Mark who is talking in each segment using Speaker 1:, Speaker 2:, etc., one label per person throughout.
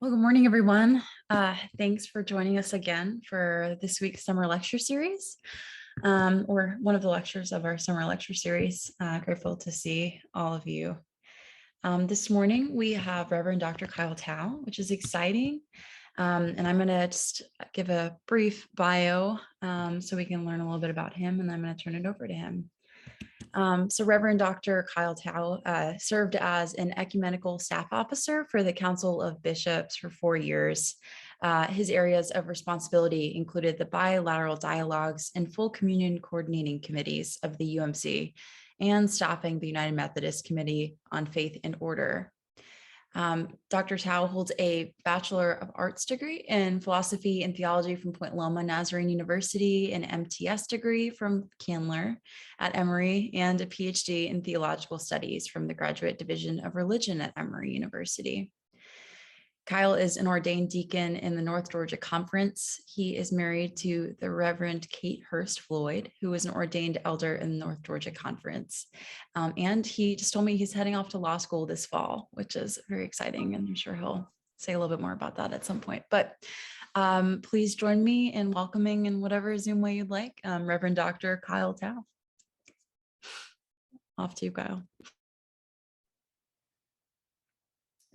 Speaker 1: Well, good morning, everyone. Thanks for joining us again for this week's summer lecture series, or one of the lectures of our summer lecture series. Grateful to see all of you. This morning, we have Reverend Dr. Kyle Tao, which is exciting. And I'm going to just give a brief bio so we can learn a little bit about him, and I'm going to turn it over to him. So Reverend Dr. Kyle Tao served as an Ecumenical Staff Officer for the Council of Bishops for 4 years. His areas of responsibility included the bilateral dialogues and full communion coordinating committees of the UMC and staffing the United Methodist Committee on Faith and Order. Dr. Tao holds a Bachelor of Arts degree in philosophy and theology from Point Loma Nazarene University, an MTS degree from Candler at Emory, and a PhD in theological studies from the Graduate Division of Religion at Emory University. Kyle is an ordained deacon in the North Georgia Conference. He is married to the Reverend Kate Hurst Floyd, who is an ordained elder in the North Georgia Conference. And he just told me he's heading off to law school this fall, which is very exciting. And I'm sure he'll say a little bit more about that at some point. But please join me in welcoming in whatever Zoom way you'd like, Reverend Dr. Kyle Tao. Off to you, Kyle.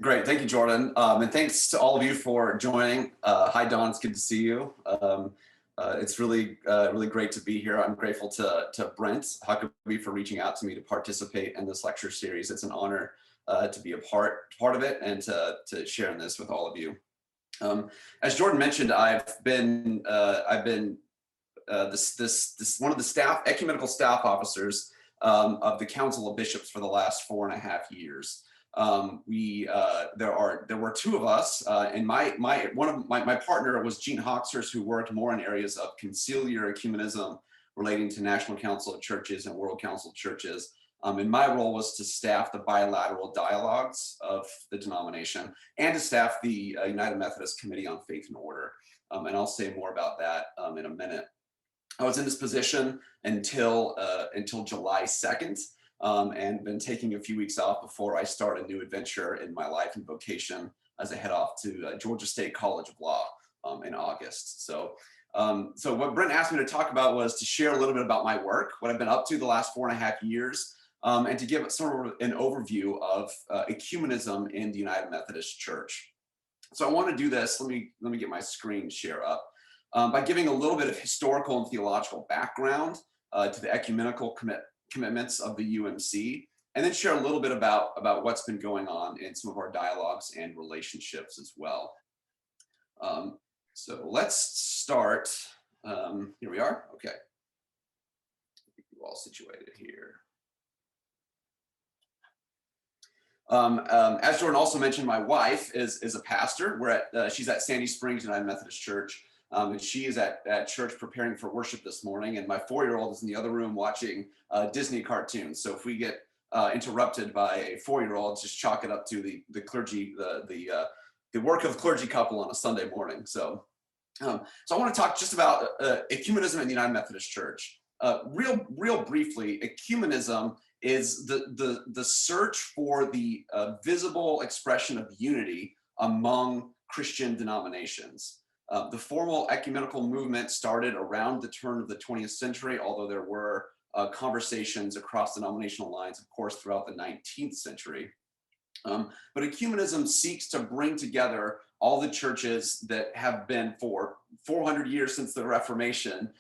Speaker 2: Great, thank you, Jordan, and thanks to all of you for joining. Hi, Dawn, it's good to see you. It's really great to be here. I'm grateful to Brent Huckabee for reaching out to me to participate in this lecture series. It's an honor to be a part of it and to share in this with all of you. As Jordan mentioned, I've been one of the ecumenical staff officers of the Council of Bishops for the last 4.5 years. There were two of us, and my partner was Gene Hoxhurst, who worked more in areas of conciliar ecumenism relating to National Council of Churches and World Council of Churches. And my role was to staff the bilateral dialogues of the denomination and to staff the United Methodist Committee on Faith and Order. And I'll say more about that in a minute. I was in this position until July 2nd. And been taking a few weeks off before I start a new adventure in my life and vocation as I head off to Georgia State College of Law in August. So what Brent asked me to talk about was to share a little bit about my work, what I've been up to the last 4.5 years, and to give sort of an overview of ecumenism in the United Methodist Church. So I want to do this. Let me get my screen share up by giving a little bit of historical and theological background to the ecumenical commitments of the UMC, and then share a little bit about what's been going on in some of our dialogues and relationships as well. So let's start. Here we are. Okay. Get you all situated here. As Jordan also mentioned, my wife is a pastor. She's at Sandy Springs United Methodist Church. And she is at church preparing for worship this morning, and my 4-year-old is in the other room watching Disney cartoons. So if we get interrupted by a 4-year-old, just chalk it up to the clergy, the work of clergy couple on a Sunday morning. So I want to talk just about ecumenism in the United Methodist Church. Real briefly, ecumenism is the search for the visible expression of unity among Christian denominations. The formal ecumenical movement started around the turn of the 20th century, although there were conversations across denominational lines, of course, throughout the 19th century. But ecumenism seeks to bring together all the churches that have been for 400 years since the Reformation,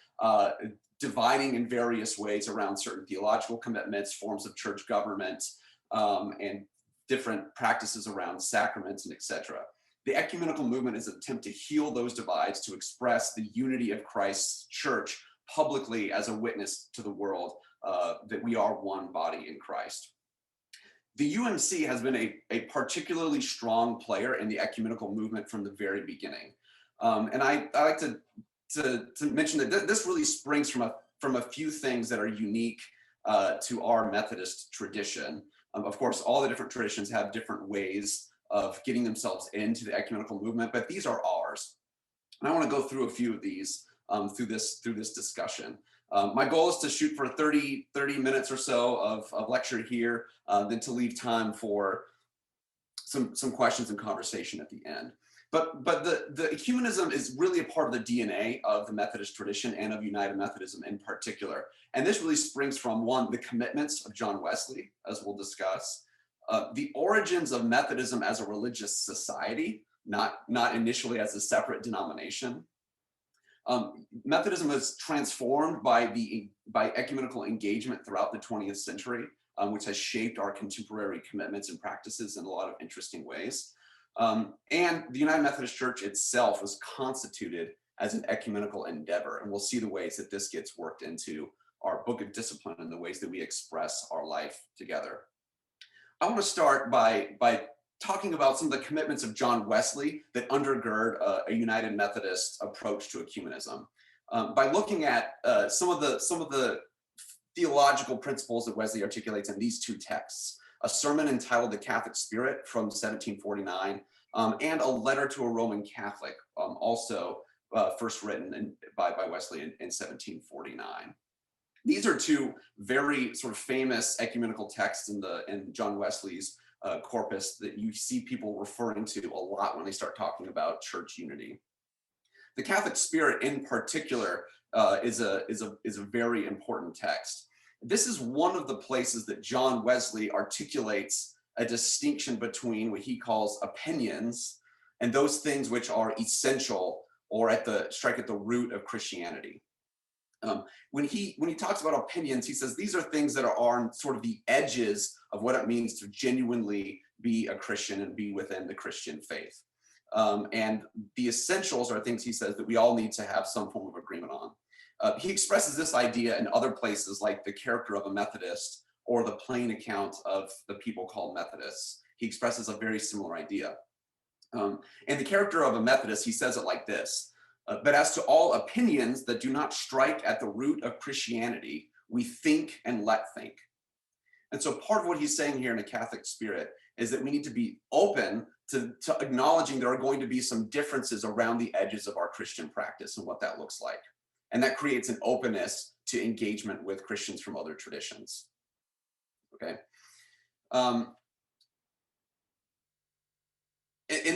Speaker 2: dividing in various ways around certain theological commitments, forms of church government, and different practices around sacraments and etc. The ecumenical movement is an attempt to heal those divides, to express the unity of Christ's church publicly as a witness to the world that we are one body in Christ. The UMC has been a particularly strong player in the ecumenical movement from the very beginning. And I like to mention that this really springs from a few things that are unique to our Methodist tradition. Of course, all the different traditions have different ways of getting themselves into the ecumenical movement, but these are ours. And I want to go through a few of these through this discussion. My goal is to shoot for 30 minutes or so of lecture here, then to leave time for some questions and conversation at the end. But the ecumenism is really a part of the DNA of the Methodist tradition and of United Methodism in particular. And this really springs from, one, the commitments of John Wesley, as we'll discuss, the origins of Methodism as a religious society, not initially as a separate denomination. Methodism was transformed by ecumenical engagement throughout the 20th century, which has shaped our contemporary commitments and practices in a lot of interesting ways. And the United Methodist Church itself was constituted as an ecumenical endeavor. And we'll see the ways that this gets worked into our book of discipline and the ways that we express our life together. I want to start by talking about some of the commitments of John Wesley that undergird a United Methodist approach to ecumenism. By looking at some of the theological principles that Wesley articulates in these two texts, a sermon entitled The Catholic Spirit from 1749, and a letter to a Roman Catholic, also first written by Wesley in 1749. These are two very sort of famous ecumenical texts in John Wesley's corpus that you see people referring to a lot when they start talking about church unity. The Catholic Spirit in particular is a very important text. This is one of the places that John Wesley articulates a distinction between what he calls opinions and those things which are essential or strike at the root of Christianity. When he talks about opinions, he says these are things that are on sort of the edges of what it means to genuinely be a Christian and be within the Christian faith. And the essentials are things, he says, that we all need to have some form of agreement on. He expresses this idea in other places like The Character of a Methodist or The Plain Account of the People Called Methodists. He expresses a very similar idea. In The Character of a Methodist, he says it like this: but as to all opinions that do not strike at the root of Christianity, we think and let think. And so part of what he's saying here in A Catholic Spirit is that we need to be open to acknowledging there are going to be some differences around the edges of our Christian practice and what that looks like. And that creates an openness to engagement with Christians from other traditions. Okay. And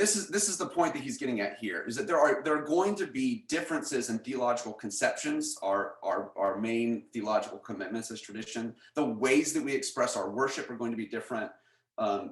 Speaker 2: this is the point that he's getting at here, is that there are going to be differences in theological conceptions, our main theological commitments as tradition. The ways that we express our worship are going to be different.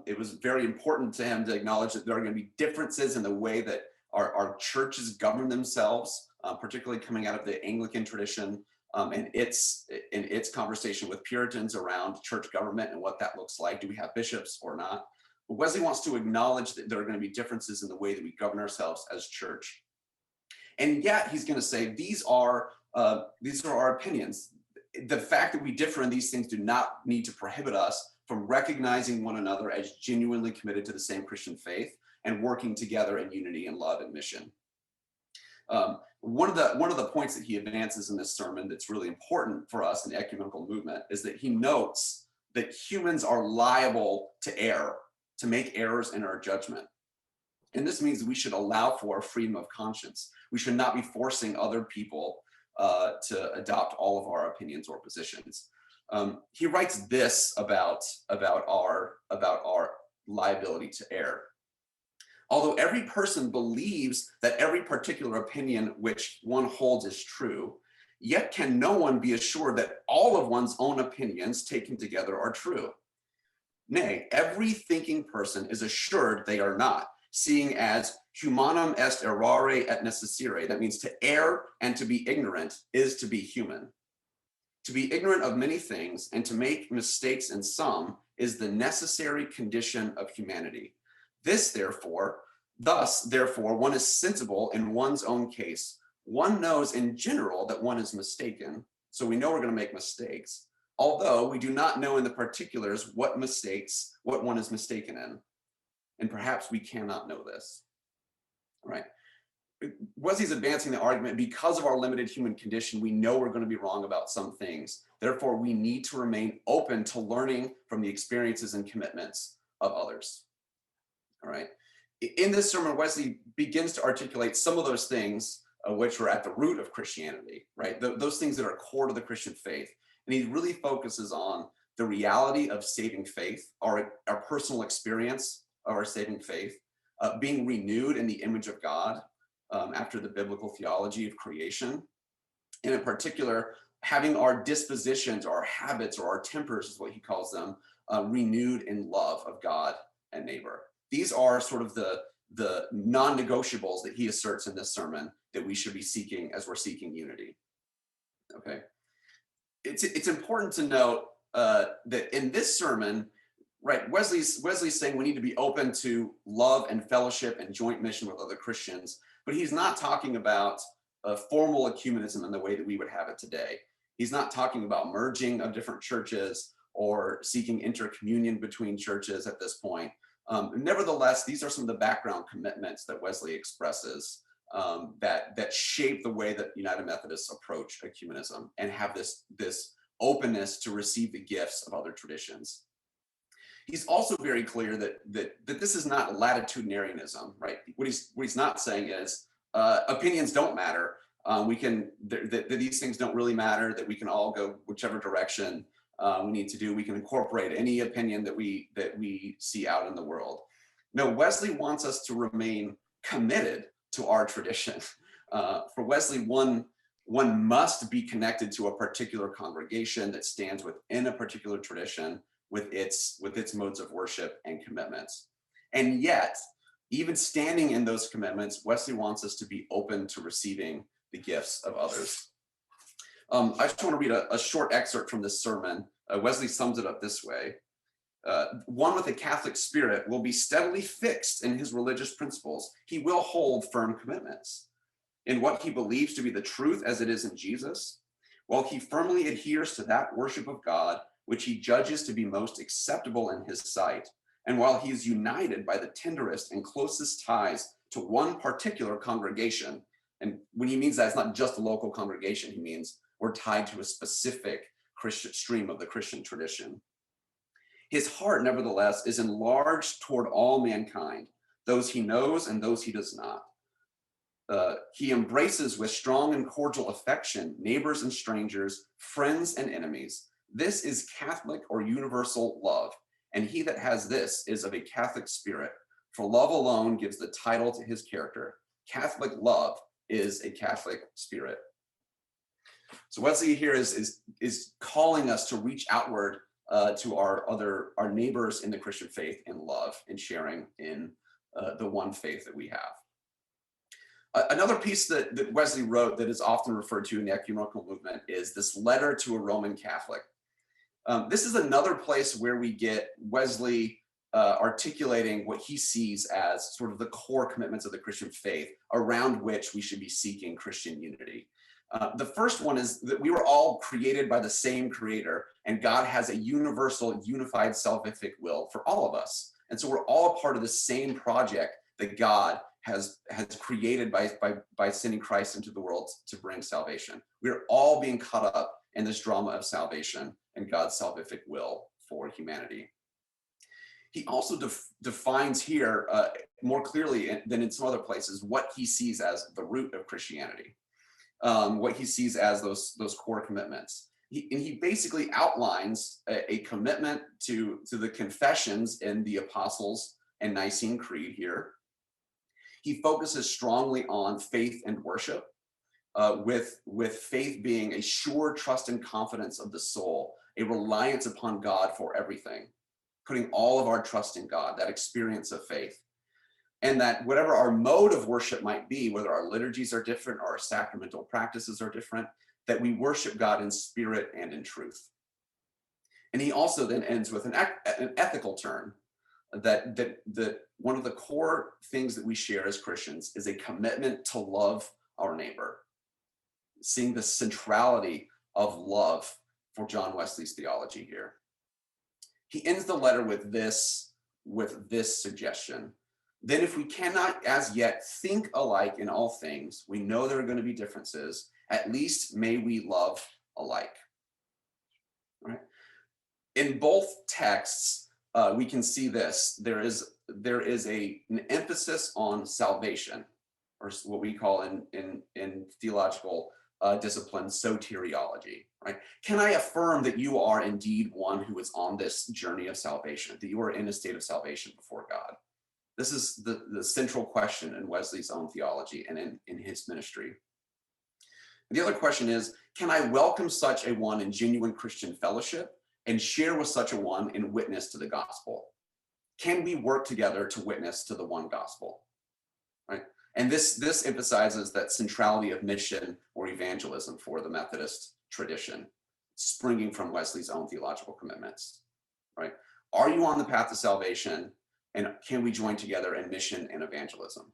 Speaker 2: It was very important to him to acknowledge that there are going to be differences in the way that our churches govern themselves, particularly coming out of the Anglican tradition and its conversation with Puritans around church government and what that looks like. Do we have bishops or not? But Wesley wants to acknowledge that there are going to be differences in the way that we govern ourselves as church. And yet he's going to say these are our opinions. The fact that we differ in these things do not need to prohibit us from recognizing one another as genuinely committed to the same Christian faith and working together in unity and love and mission. One of the points that he advances in this sermon that's really important for us in the ecumenical movement is that he notes that humans are liable to err, to make errors in our judgment. And this means that we should allow for freedom of conscience. We should not be forcing other people to adopt all of our opinions or positions. He writes this about our liability to err. Although every person believes that every particular opinion which one holds is true, yet can no one be assured that all of one's own opinions taken together are true. Nay, every thinking person is assured they are not, seeing as humanum est errare et necessire. That means to err and to be ignorant is to be human. To be ignorant of many things and to make mistakes in some is the necessary condition of humanity. Thus, therefore, one is sensible in one's own case. One knows in general that one is mistaken, so we know we're going to make mistakes, although we do not know in the particulars what one is mistaken in. And perhaps we cannot know this. Right? Wesley's advancing the argument, because of our limited human condition, we know we're going to be wrong about some things. Therefore, we need to remain open to learning from the experiences and commitments of others. All right. In this sermon, Wesley begins to articulate some of those things which are at the root of Christianity, right? Those things that are core to the Christian faith. And he really focuses on the reality of saving faith, our personal experience of our saving faith, being renewed in the image of God after the biblical theology of creation, and in particular, having our dispositions, our habits, or our tempers is what he calls them, renewed in love of God and neighbor. These are sort of the non-negotiables that he asserts in this sermon that we should be seeking as we're seeking unity. Okay, it's important to note that in this sermon, right, Wesley's saying we need to be open to love and fellowship and joint mission with other Christians, but he's not talking about formal ecumenism in the way that we would have it today. He's not talking about merging of different churches or seeking intercommunion between churches at this point. Nevertheless, these are some of the background commitments that Wesley expresses that shape the way that United Methodists approach ecumenism and have this openness to receive the gifts of other traditions. He's also very clear that this is not latitudinarianism, right? What he's not saying is opinions don't matter. That these things don't really matter, that we can all go whichever direction we need to do. We can incorporate any opinion that we see out in the world. No, Wesley wants us to remain committed to our tradition. For Wesley, one must be connected to a particular congregation that stands within a particular tradition with its modes of worship and commitments. And yet, even standing in those commitments, Wesley wants us to be open to receiving the gifts of others. I just want to read a short excerpt from this sermon. Wesley sums it up this way. One with a Catholic spirit will be steadily fixed in his religious principles. He will hold firm commitments in what he believes to be the truth as it is in Jesus, while he firmly adheres to that worship of God which he judges to be most acceptable in his sight, and while he is united by the tenderest and closest ties to one particular congregation. And when he means that, it's not just a local congregation, he means we're tied to a specific Christian stream of the Christian tradition. His heart, nevertheless, is enlarged toward all mankind, those he knows and those he does not. He embraces with strong and cordial affection neighbors and strangers, friends and enemies. This is Catholic or universal love, and he that has this is of a Catholic spirit, for love alone gives the title to his character. Catholic love is a Catholic spirit. So Wesley here is calling us to reach outward to our neighbors in the Christian faith in love and sharing in the one faith that we have. Another piece that Wesley wrote that is often referred to in the ecumenical movement is this letter to a Roman Catholic. This is another place where we get Wesley articulating what he sees as sort of the core commitments of the Christian faith around which we should be seeking Christian unity. The first one is that we were all created by the same creator, and God has a universal, unified, salvific will for all of us. And so we're all a part of the same project that God has created by sending Christ into the world to bring salvation. We're all being caught up in this drama of salvation and God's salvific will for humanity. He also defines here more clearly than in some other places what he sees as the root of Christianity, what he sees as those core commitments. He basically outlines a commitment to the confessions in the Apostles' and Nicene Creed here. He focuses strongly on faith and worship, with faith being a sure trust and confidence of the soul, a reliance upon God for everything, putting all of our trust in God, that experience of faith. And that whatever our mode of worship might be, whether our liturgies are different or our sacramental practices are different, that we worship God in spirit and in truth. And he also then ends with an ethical turn, that one of the core things that we share as Christians is a commitment to love our neighbor, seeing the centrality of love for John Wesley's theology here. He ends the letter with this suggestion. Then if we cannot as yet think alike in all things, we know there are going to be differences, at least may we love alike. Right? In both texts, we can see this. There is an emphasis on salvation, or what we call in theological discipline, soteriology. Right? Can I affirm that you are indeed one who is on this journey of salvation, that you are in a state of salvation before God? This is the central question in Wesley's own theology and in his ministry. The other question is, can I welcome such a one in genuine Christian fellowship and share with such a one in witness to the gospel? Can we work together to witness to the one gospel? Right? And this emphasizes that centrality of mission or evangelism for the Methodist tradition, springing from Wesley's own theological commitments. Right? Are you on the path to salvation, and can we join together in mission and evangelism?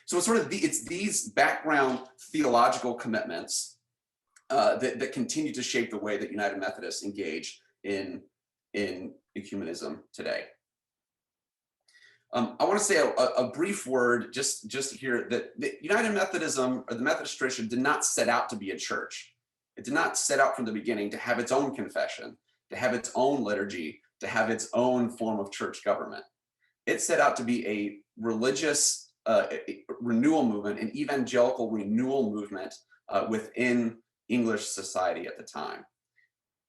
Speaker 2: So it's sort of it's these background theological commitments that continue to shape the way that United Methodists engage in ecumenism today. I want to say a brief word just here that United Methodism, or the Methodist tradition, did not set out to be a church. It did not set out from the beginning to have its own confession, to have its own liturgy, to have its own form of church government. It set out to be a religious renewal movement, an evangelical renewal movement within English society at the time.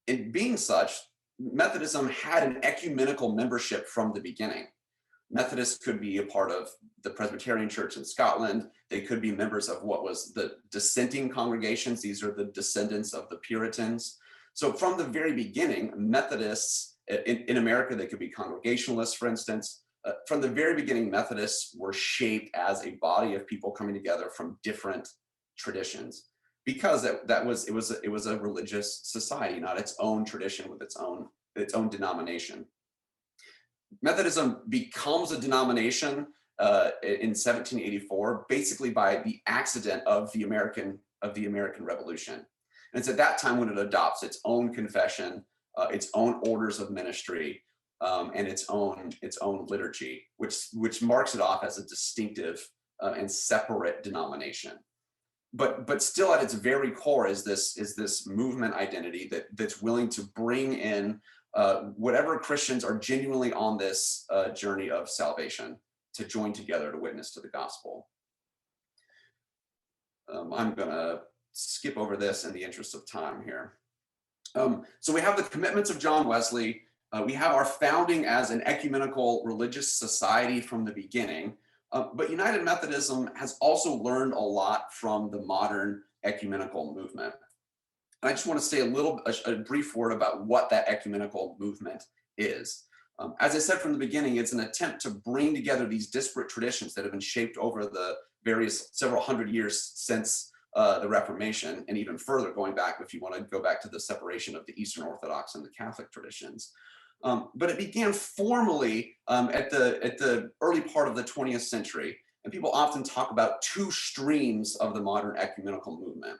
Speaker 2: In being such, Methodism had an ecumenical membership from the beginning. Methodists could be a part of the Presbyterian Church in Scotland. They could be members of what was the dissenting congregations. These are the descendants of the Puritans. So from the very beginning, Methodists in America, they could be Congregationalists, for instance. From the very beginning, Methodists were shaped as a body of people coming together from different traditions, because it was a religious society, not its own tradition with its own denomination. Methodism becomes a denomination in 1784, basically by the accident of the American Revolution. And it's at that time when it adopts its own confession, its own orders of ministry, and its own liturgy, which marks it off as a distinctive and separate denomination. But still, at its very core, is this movement identity that's willing to bring in whatever Christians are genuinely on this journey of salvation to join together to witness to the gospel. I'm going to skip over this in the interest of time here. So we have the commitments of John Wesley. We have our founding as an ecumenical religious society from the beginning. But United Methodism has also learned a lot from the modern ecumenical movement. And I just want to say a brief word about what that ecumenical movement is. As I said from the beginning, it's an attempt to bring together these disparate traditions that have been shaped over the several hundred years since the Reformation, and even further going back, if you want to go back to the separation of the Eastern Orthodox and the Catholic traditions. But it began formally at the early part of the 20th century, and people often talk about two streams of the modern ecumenical movement.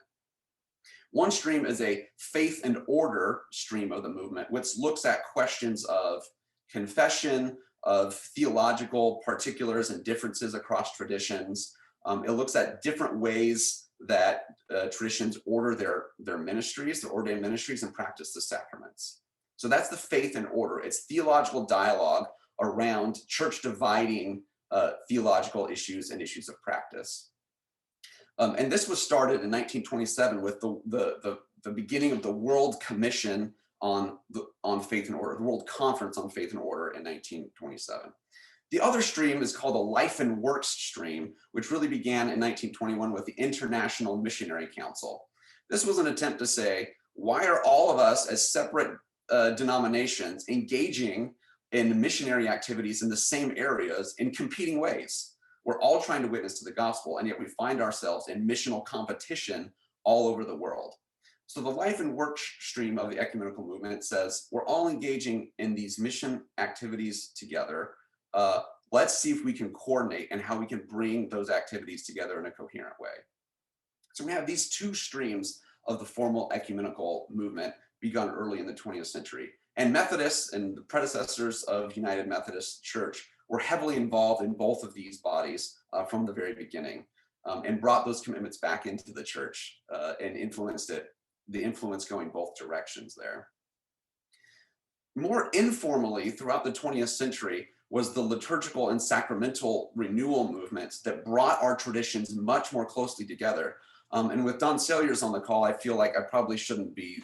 Speaker 2: One stream is a faith and order stream of the movement, which looks at questions of confession, of theological particulars and differences across traditions. It looks at different ways that traditions order their ministries, their ordained ministries, and practice the sacraments. So that's the faith and order. It's theological dialogue around church dividing theological issues and issues of practice. And this was started in 1927 with the beginning of the World Commission on Faith and Order, the World Conference on Faith and Order in 1927. The other stream is called the Life and Works stream, which really began in 1921 with the International Missionary Council. This was an attempt to say, why are all of us as separate denominations engaging in missionary activities in the same areas in competing ways? We're all trying to witness to the gospel, and yet we find ourselves in missional competition all over the world. So the life and work stream of the ecumenical movement says we're all engaging in these mission activities together. Let's see if we can coordinate and how we can bring those activities together in a coherent way. So we have these two streams of the formal ecumenical movement begun early in the 20th century. And Methodists and the predecessors of United Methodist Church were heavily involved in both of these bodies from the very beginning, and brought those commitments back into the church and influenced it, the influence going both directions there. More informally, throughout the 20th century, was the liturgical and sacramental renewal movements that brought our traditions much more closely together. And with Don Salyers on the call, I feel like I probably shouldn't be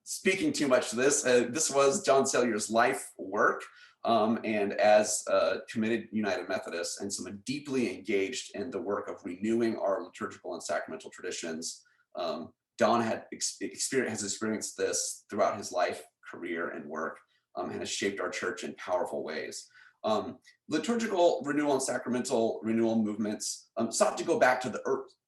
Speaker 2: speaking too much to this. This was John Salyers' life work. and as committed United Methodists and someone deeply engaged in the work of renewing our liturgical and sacramental traditions, Don has experienced this throughout his life, career, and work, and has shaped our church in powerful ways. Liturgical renewal and sacramental renewal movements sought to go back to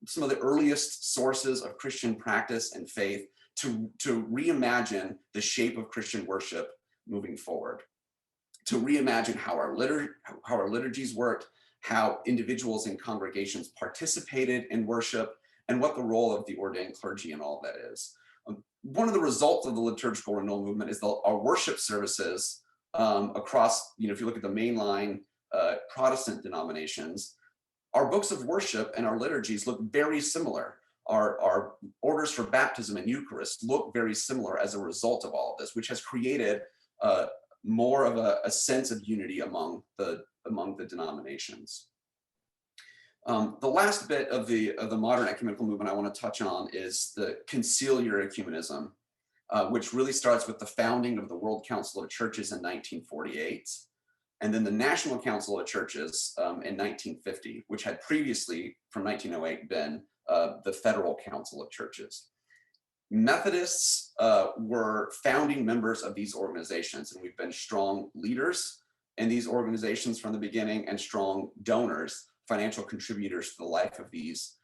Speaker 2: some of the earliest sources of Christian practice and faith to reimagine the shape of Christian worship moving forward, to reimagine how our liturgies worked, how individuals and congregations participated in worship, and what the role of the ordained clergy and all that is. One of the results of the liturgical renewal movement is our worship services across, if you look at the mainline Protestant denominations, our books of worship and our liturgies look very similar. Our orders for baptism and Eucharist look very similar as a result of all of this, which has created more of a sense of unity among the denominations. The last bit of the modern ecumenical movement I want to touch on is the conciliar ecumenism, which really starts with the founding of the World Council of Churches in 1948, and then the National Council of Churches in 1950, which had previously, from 1908, been the Federal Council of Churches. Methodists were founding members of these organizations, and we've been strong leaders in these organizations from the beginning and strong donors, financial contributors to the life of these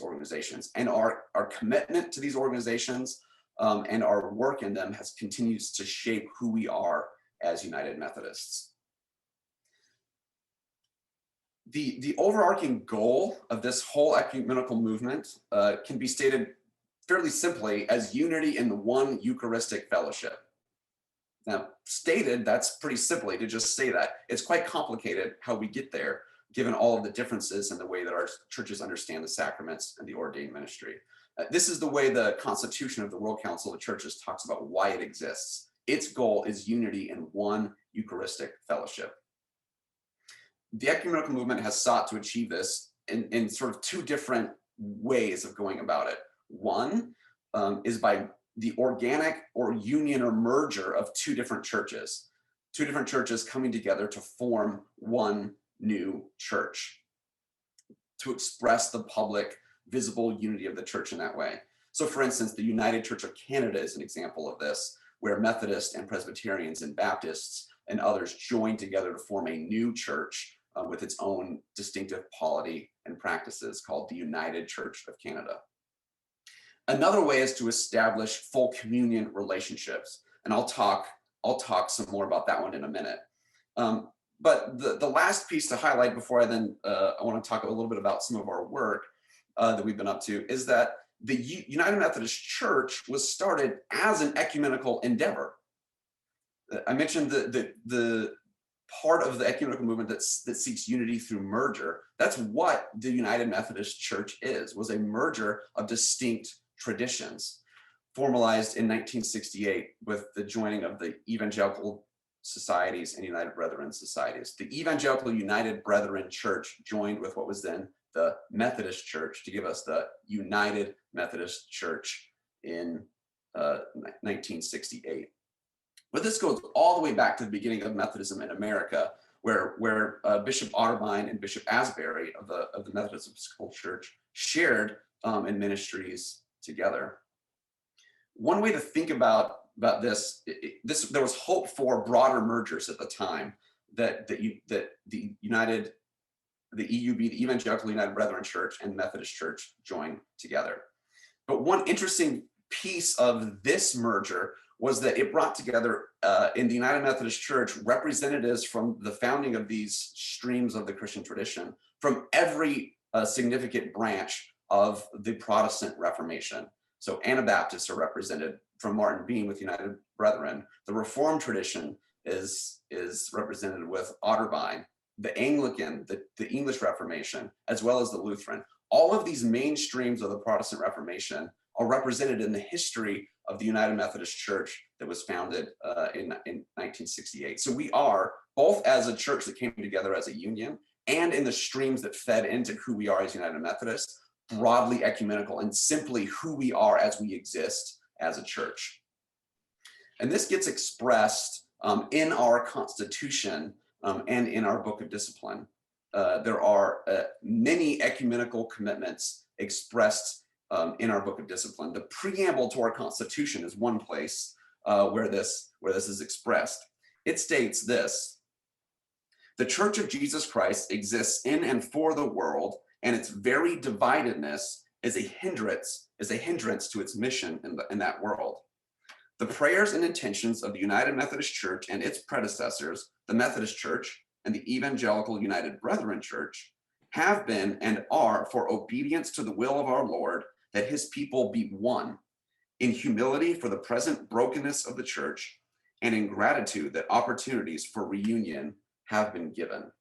Speaker 2: organizations. And our commitment to these organizations and our work in them continues to shape who we are as United Methodists. The overarching goal of this whole ecumenical movement can be stated fairly simply as unity in the one Eucharistic fellowship. Now, stated, that's pretty simply to just say that. It's quite complicated how we get there, given all of the differences in the way that our churches understand the sacraments and the ordained ministry. This is the way the Constitution of the World Council of Churches talks about why it exists. Its goal is unity in one Eucharistic fellowship. The ecumenical movement has sought to achieve this in sort of two different ways of going about it. One is by the organic or union or merger of two different churches coming together to form one new church, to express the public, visible unity of the church in that way. So for instance, the United Church of Canada is an example of this, where Methodists and Presbyterians and Baptists and others join together to form a new church with its own distinctive polity and practices called the United Church of Canada. Another way is to establish full communion relationships, and I'll talk some more about that one in a minute. But the last piece to highlight before I want to talk a little bit about some of our work that we've been up to is that the United Methodist Church was started as an ecumenical endeavor. I mentioned the part of the ecumenical movement that seeks unity through merger. That's what the United Methodist Church was a merger of distinct traditions, formalized in 1968 with the joining of the Evangelical Societies and United Brethren Societies. The Evangelical United Brethren Church joined with what was then the Methodist Church to give us the United Methodist Church in 1968. But this goes all the way back to the beginning of Methodism in America, where Bishop Otterbein and Bishop Asbury of the Methodist Episcopal Church shared in ministries together. One way to think about this, there was hope for broader mergers at the time that the EUB, the Evangelical United Brethren Church, and Methodist Church joined together. But one interesting piece of this merger was that it brought together in the United Methodist Church representatives from the founding of these streams of the Christian tradition from every significant branch of the Protestant Reformation. So Anabaptists are represented from Martin Bean with United Brethren. The Reformed tradition is represented with Otterbein, the Anglican, the English Reformation, as well as the Lutheran. All of these main streams of the Protestant Reformation are represented in the history of the United Methodist Church that was founded in 1968. So we are, both as a church that came together as a union and in the streams that fed into who we are as United Methodists, broadly ecumenical and simply who we are as we exist as a church. And this gets expressed In our Constitution and in our Book of Discipline, there are many ecumenical commitments expressed in our Book of Discipline. The preamble to our Constitution is one place where this is expressed. It states this: the Church of Jesus Christ exists in and for the world, and its very dividedness is a hindrance to its mission in that world. The prayers and intentions of the United Methodist Church and its predecessors, the Methodist Church and the Evangelical United Brethren Church, have been and are for obedience to the will of our Lord, that his people be one, in humility for the present brokenness of the church, and in gratitude that opportunities for reunion have been given.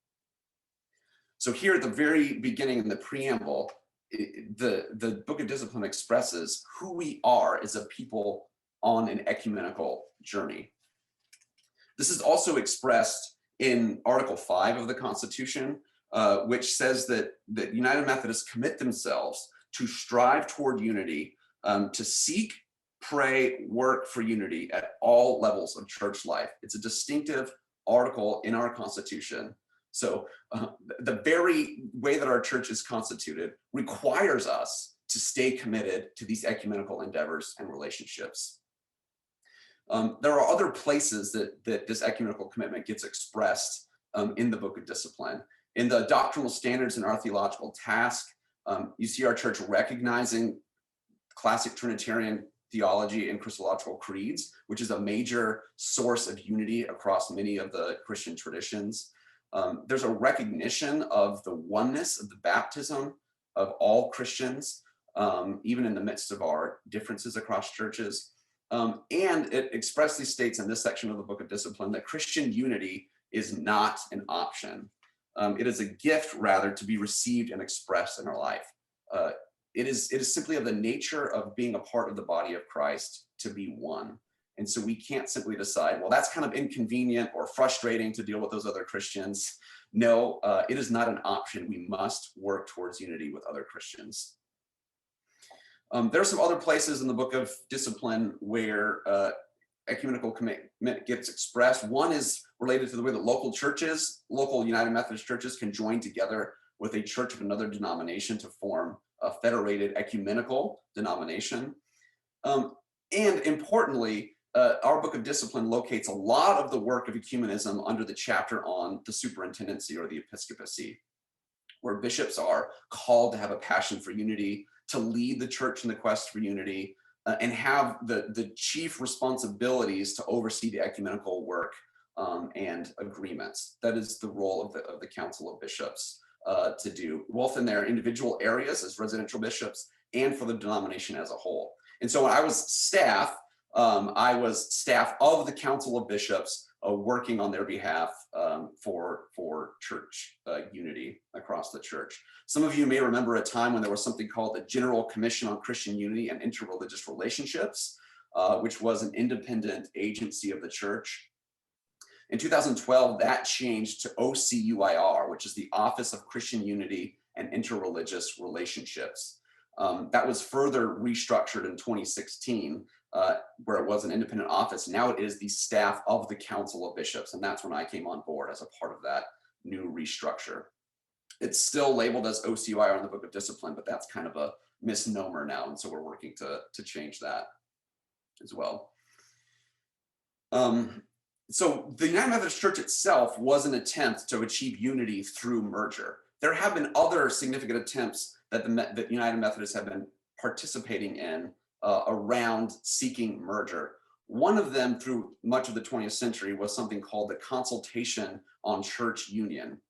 Speaker 2: So here at the very beginning in the preamble, the Book of Discipline expresses who we are as a people on an ecumenical journey. This is also expressed in Article 5 of the Constitution, which says that United Methodists commit themselves to strive toward unity, to seek, pray, work for unity at all levels of church life. It's a distinctive article in our Constitution. So the very way that our church is constituted requires us to stay committed to these ecumenical endeavors and relationships. There are other places that this ecumenical commitment gets expressed in the Book of Discipline. In the doctrinal standards in our theological task, you see our church recognizing classic Trinitarian theology and Christological creeds, which is a major source of unity across many of the Christian traditions. There's a recognition of the oneness of the baptism of all Christians, even in the midst of our differences across churches. And it expressly states in this section of the Book of Discipline that Christian unity is not an option. It is a gift, rather, to be received and expressed in our life. It is simply of the nature of being a part of the body of Christ to be one. And so we can't simply decide, well, that's kind of inconvenient or frustrating to deal with those other Christians. No, it is not an option. We must work towards unity with other Christians. There are some other places in the Book of Discipline where ecumenical commitment gets expressed. One is related to the way that local United Methodist churches can join together with a church of another denomination to form a federated ecumenical denomination. And importantly, our Book of Discipline locates a lot of the work of ecumenism under the chapter on the superintendency or the episcopacy, where bishops are called to have a passion for unity, to lead the church in the quest for unity, and have the chief responsibilities to oversee the ecumenical work and agreements. That is the role of the Council of Bishops to do, both in their individual areas as residential bishops and for the denomination as a whole. And so when I was staff of the Council of Bishops, working on their behalf for church unity across the church. Some of you may remember a time when there was something called the General Commission on Christian Unity and Interreligious Relationships, which was an independent agency of the church. In 2012, that changed to OCUIR, which is the Office of Christian Unity and Interreligious Relationships. That was further restructured in 2016, where it was an independent office. Now it is the staff of the Council of Bishops, and that's when I came on board as a part of that new restructure. It's still labeled as OCUIR in the Book of Discipline, but that's kind of a misnomer now, and so we're working to change that as well. So the United Methodist Church itself was an attempt to achieve unity through merger. There have been other significant attempts that United Methodists have been participating in around seeking merger. One of them through much of the 20th century was something called the Consultation on Church Union.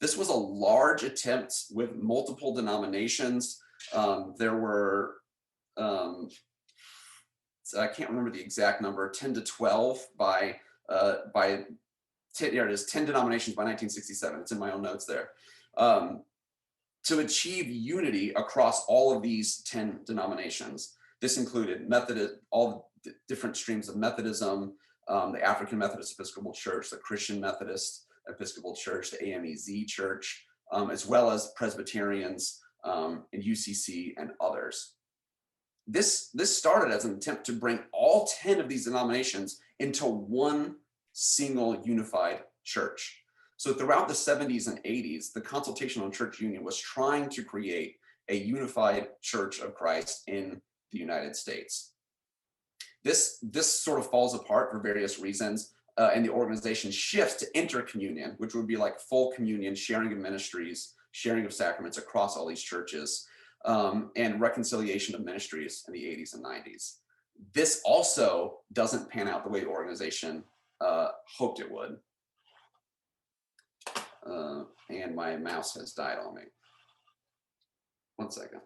Speaker 2: This was a large attempt with multiple denominations. There were, I can't remember the exact number, 10 to 12 by 10 denominations by 1967. It's in my own notes there. To achieve unity across all of these 10 denominations. This included all the different streams of Methodism, the African Methodist Episcopal Church, the Christian Methodist Episcopal Church, the AMEZ Church, as well as Presbyterians and UCC and others. This started as an attempt to bring all 10 of these denominations into one single unified church. So throughout the 70s and 80s, the Consultation on Church Union was trying to create a unified Church of Christ in the United States. This sort of falls apart for various reasons, and the organization shifts to intercommunion, which would be like full communion, sharing of ministries, sharing of sacraments across all these churches, and reconciliation of ministries in the 80s and 90s. This also doesn't pan out the way the organization hoped it would. And my mouse has died on me. One second.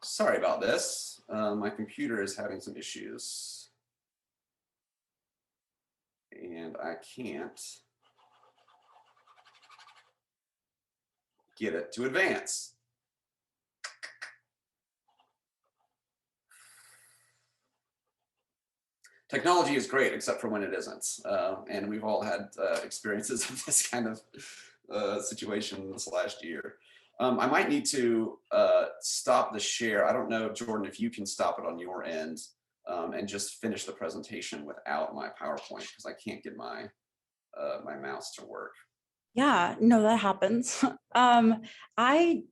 Speaker 2: Sorry about this. My computer is having some issues. And I can't get it to advance. Technology is great, except for when it isn't. And we've all had experiences of this kind of situation this last year. I might need to stop the share. I don't know, Jordan, if you can stop it on your end and just finish the presentation without my PowerPoint, because I can't get my my mouse to work.
Speaker 1: Yeah, no, that happens. I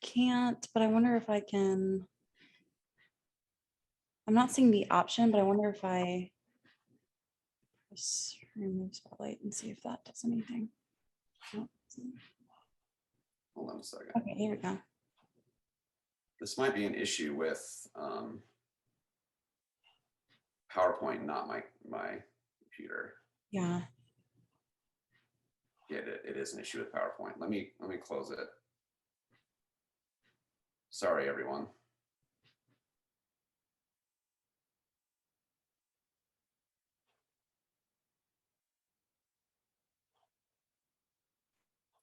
Speaker 1: can't, but I wonder if I can. I'm not seeing the option, but I wonder if I just remove spotlight and see if that does anything. Nope.
Speaker 2: Hold on a second.
Speaker 1: Okay, here we go.
Speaker 2: This might be an issue with PowerPoint, not my computer.
Speaker 1: Yeah.
Speaker 2: Yeah, it is an issue with PowerPoint. Let me close it. Sorry, everyone.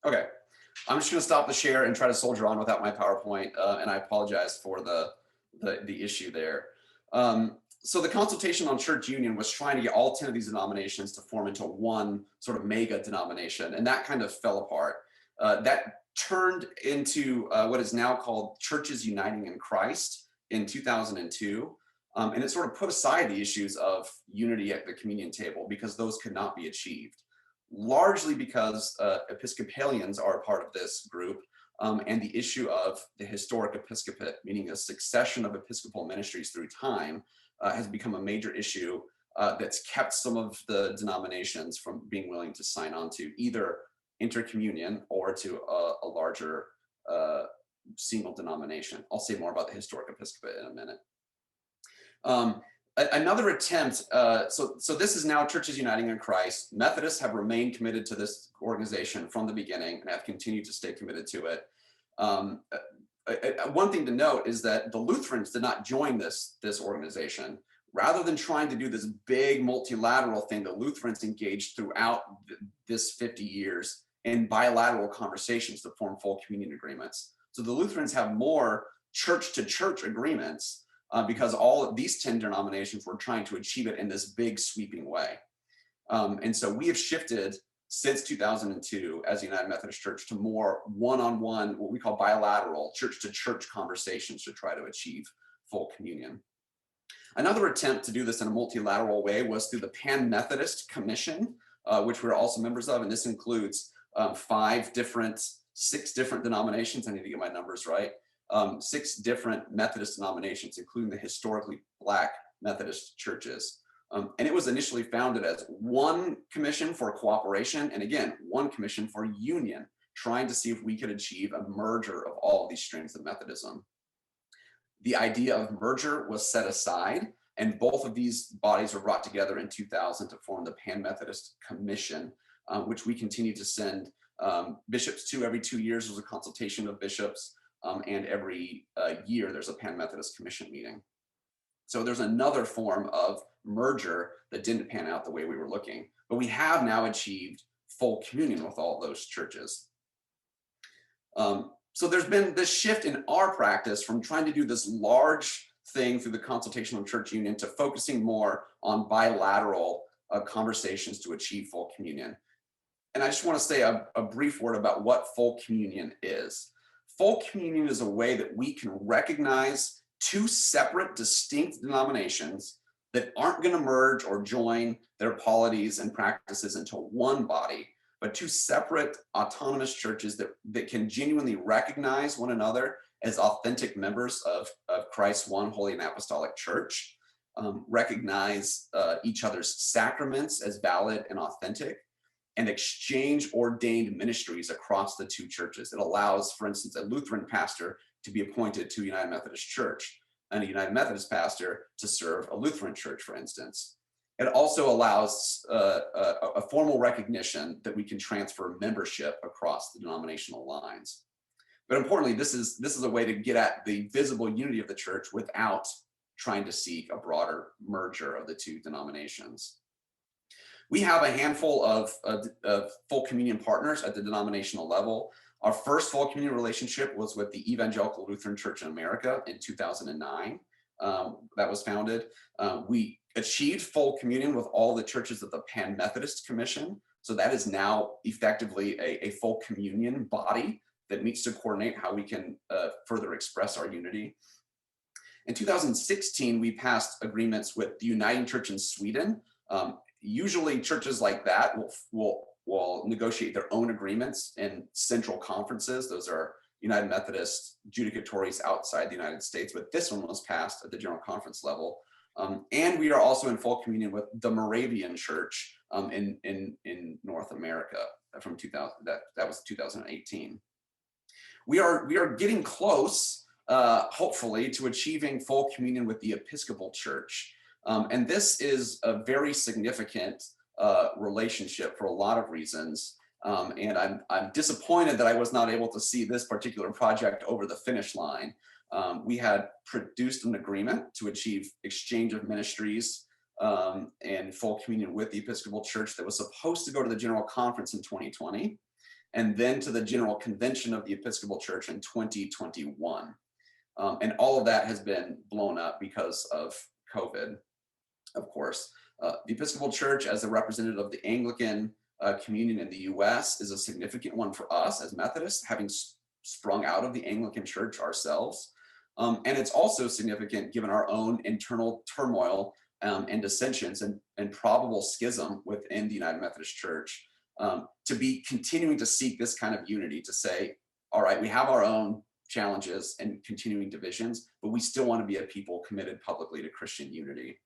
Speaker 2: Okay, I'm just going to stop the share and try to soldier on without my PowerPoint, and I apologize for the issue there. So the Consultation on Church Union was trying to get all 10 of these denominations to form into one sort of mega denomination, and that kind of fell apart. That turned into what is now called Churches Uniting in Christ in 2002, and it sort of put aside the issues of unity at the communion table because those could not be achieved, largely because Episcopalians are a part of this group, and the issue of the historic episcopate, meaning a succession of episcopal ministries through time, has become a major issue that's kept some of the denominations from being willing to sign on to either intercommunion or to a larger single denomination. I'll say more about the historic episcopate in a minute. Another attempt, so this is now Churches Uniting in Christ. Methodists have remained committed to this organization from the beginning and have continued to stay committed to it. One thing to note is that the Lutherans did not join this organization. Rather than trying to do this big multilateral thing, the Lutherans engaged throughout this 50 years in bilateral conversations to form full communion agreements. So the Lutherans have more church-to-church agreements because all of these 10 denominations were trying to achieve it in this big sweeping way. And so we have shifted since 2002 as a United Methodist Church to more one-on-one, what we call bilateral church-to-church conversations to try to achieve full communion. Another attempt to do this in a multilateral way was through the Pan-Methodist Commission, which we're also members of, and this includes 6 different denominations. I need to get my numbers right. 6 different Methodist denominations, including the historically Black Methodist churches. And it was initially founded as one commission for cooperation, and again, one commission for union, trying to see if we could achieve a merger of all of these strands of Methodism. The idea of merger was set aside, and both of these bodies were brought together in 2000 to form the Pan-Methodist Commission, which we continue to send bishops to every 2 years. There's a consultation of bishops, and every year there's a Pan-Methodist Commission meeting. So there's another form of merger that didn't pan out the way we were looking, but we have now achieved full communion with all those churches. So there's been this shift in our practice from trying to do this large thing through the Consultation on Church Union to focusing more on bilateral conversations to achieve full communion. And I just want to say a brief word about what full communion is. Full communion is a way that we can recognize two separate, distinct denominations that aren't going to merge or join their polities and practices into one body, but two separate autonomous churches that can genuinely recognize one another as authentic members of Christ's one holy and apostolic church, recognize each other's sacraments as valid and authentic, and exchange ordained ministries across the two churches. It allows, for instance, a Lutheran pastor to be appointed to a United Methodist church and a United Methodist pastor to serve a Lutheran church, for instance. It also allows a formal recognition that we can transfer membership across the denominational lines. But importantly, this is a way to get at the visible unity of the church without trying to seek a broader merger of the two denominations. We have a handful of full communion partners at the denominational level. Our first full communion relationship was with the Evangelical Lutheran Church in America in 2009. That was founded. We achieved full communion with all the churches of the Pan-Methodist Commission. So that is now effectively a full communion body that meets to coordinate how we can further express our unity. In 2016, we passed agreements with the Uniting Church in Sweden. Usually churches like that will negotiate their own agreements in central conferences. Those are United Methodist judicatories outside the United States, but this one was passed at the General Conference level. And we are also in full communion with the Moravian Church in North America from 2000. That was 2018. We are getting close, hopefully, to achieving full communion with the Episcopal Church. And this is a very significant relationship for a lot of reasons. And I'm disappointed that I was not able to see this particular project over the finish line. We had produced an agreement to achieve exchange of ministries and full communion with the Episcopal Church that was supposed to go to the General Conference in 2020, and then to the General Convention of the Episcopal Church in 2021. And all of that has been blown up because of COVID, of course. The Episcopal Church, as a representative of the Anglican communion in the US, is a significant one for us as Methodists, having sprung out of the Anglican Church ourselves. And it's also significant given our own internal turmoil and dissensions and probable schism within the United Methodist Church, to be continuing to seek this kind of unity, to say, all right, we have our own challenges and continuing divisions, but we still want to be a people committed publicly to Christian unity.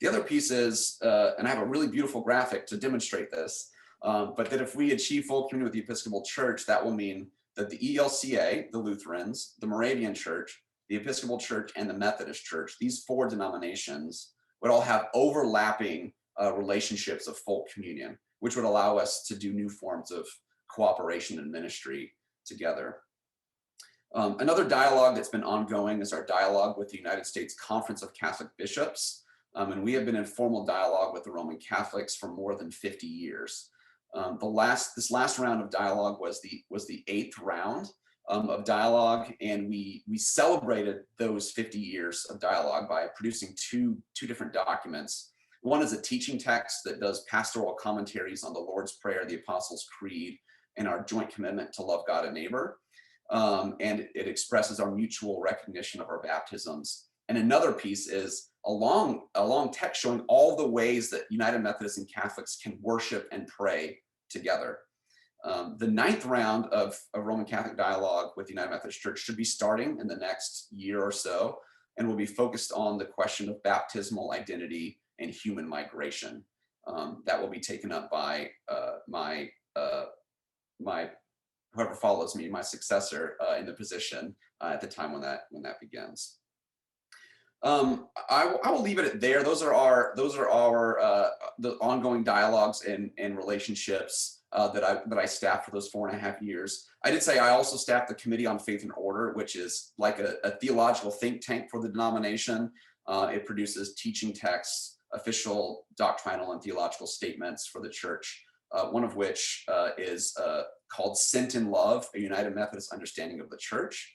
Speaker 2: The other piece is, and I have a really beautiful graphic to demonstrate this, but that if we achieve full communion with the Episcopal Church, that will mean that the ELCA, the Lutherans, the Moravian Church, the Episcopal Church, and the Methodist Church, these four denominations would all have overlapping relationships of full communion, which would allow us to do new forms of cooperation and ministry together. Another dialogue that's been ongoing is our dialogue with the United States Conference of Catholic Bishops. And we have been in formal dialogue with the Roman Catholics for more than 50 years. This last round of dialogue was the 8th round of dialogue, and we celebrated those 50 years of dialogue by producing two different documents. One is a teaching text that does pastoral commentaries on the Lord's Prayer, the Apostles' Creed, and our joint commitment to love God and neighbor. And it expresses our mutual recognition of our baptisms. And another piece is a long text showing all the ways that United Methodists and Catholics can worship and pray together. The 9th round of Roman Catholic dialogue with the United Methodist Church should be starting in the next year or so, and will be focused on the question of baptismal identity and human migration. That will be taken up by whoever follows me, my successor in the position at the time when that begins. I will leave it at there. Those are our the ongoing dialogues and relationships that I staffed for those 4.5 years. I did say I also staffed the Committee on Faith and Order, which is like a theological think tank for the denomination. It produces teaching texts, official doctrinal and theological statements for the church, one of which is called Sent in Love, a United Methodist Understanding of the Church.